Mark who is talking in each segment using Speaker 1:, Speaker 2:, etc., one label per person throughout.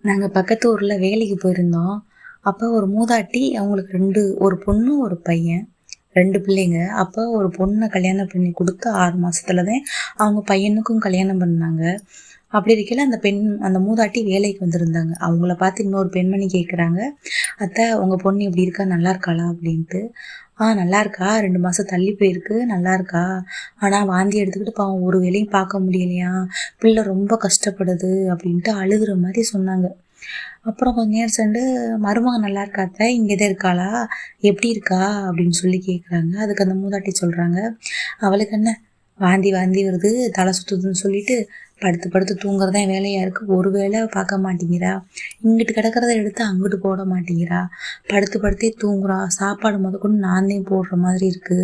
Speaker 1: நாங்க பக்கத்து ஊர்ல வேலைக்கு போயிருந்தோம். அப்ப ஒரு மூதாட்டி அவங்களுக்கு 2 ஒரு பொண்ணு, ஒரு பையன். 2 பிள்ளைங்க. அப்ப ஒரு பொண்ண கல்யாணம் பண்ணி குடுத்து 6 மாசத்துல தான் அவங்க பையனுக்கும் கல்யாணம் பண்ணாங்க. அப்படி இருக்கையில அந்த மூதாட்டி வேலைக்கு வந்திருந்தாங்க. அவங்கள பார்த்து இன்னொரு பெண்மணி கேட்குறாங்க, "அத்த உங்க பொண்ணு எப்படி இருக்கா? நல்லா இருக்காளா?" அப்படின்ட்டு. நல்லா இருக்கா. 2 மாசம் தள்ளி போயிருக்கு. நல்லா இருக்கா. ஆனா வாந்தி எடுத்துக்கிட்டு பாவம் ஒரு வேலையும் பார்க்க முடியலையாம். பிள்ளை ரொம்ப கஷ்டப்படுது." அப்படின்ட்டு அழுகுற மாரி சொன்னாங்க. அப்புறம் கொஞ்ச நேரம் சென்று, "மருமக நல்லா இருக்கா அத்த? இங்கே தான் இருக்காளா? எப்படி இருக்கா?" அப்படின்னு சொல்லி கேட்குறாங்க. அதுக்கு அந்த மூதாட்டி சொல்றாங்க, "அவளுக்கு என்ன வாந்தி வாந்தி வருது, தலை சுத்துதுன்னு சொல்லிட்டு படுத்து படுத்து தூங்குறது தான் வேலையா இருக்கு. ஒரு வேளை பார்க்க மாட்டேங்கிறா. இங்கிட்டு கிடக்கிறத எடுத்து அங்கிட்டு போட மாட்டேங்கிறா. படுத்து படுத்தே தூங்குறா. சாப்பாடு மொதற்கொண்டு நான் தான் போடுற மாதிரி இருக்கு.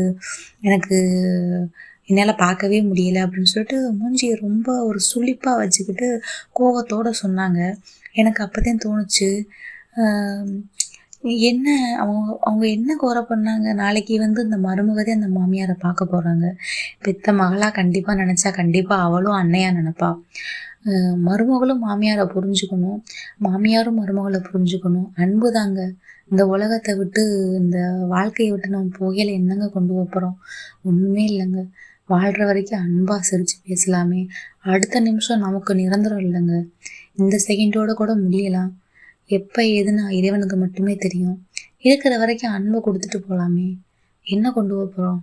Speaker 1: எனக்கு என்னால் பார்க்கவே முடியல." அப்படின்னு சொல்லிட்டு மூஞ்சியை ரொம்ப ஒரு சுளிப்பா வச்சுக்கிட்டு கோவத்தோட சொன்னாங்க. எனக்கு அப்பதான் தோணுச்சு, ஆம், என்ன அவங்க அவங்க என்ன குறை பண்ணாங்க? நாளைக்கு இந்த மருமக தான் அந்த மாமியாரை பார்க்க போறாங்க. பெத்த மகளா கண்டிப்பா நினைச்சா கண்டிப்பா அவளும் அன்னையா நினைப்பா. மருமகளும் மாமியாரை புரிஞ்சுக்கணும். மாமியாரும் மருமகளை புரிஞ்சுக்கணும். அன்பு தாங்க. இந்த உலகத்தை விட்டு, இந்த வாழ்க்கையை விட்டு நம்ம போகையில என்னங்க கொண்டு போறோம்? ஒண்ணுமே இல்லைங்க. வாழ்ற வரைக்கும் அன்பா சிரிச்சு பேசலாமே. அடுத்த நிமிஷம் நமக்கு நிரந்தரம் இல்லைங்க. இந்த செகண்டோட கூட முடியலாம். எப்ப ஏதுன்னு இறைவனுக்கு மட்டுமே தெரியும். இருக்கிற வரைக்கும் அன்பை கொடுத்துட்டு போலாமே. என்ன கொண்டு போறோம்?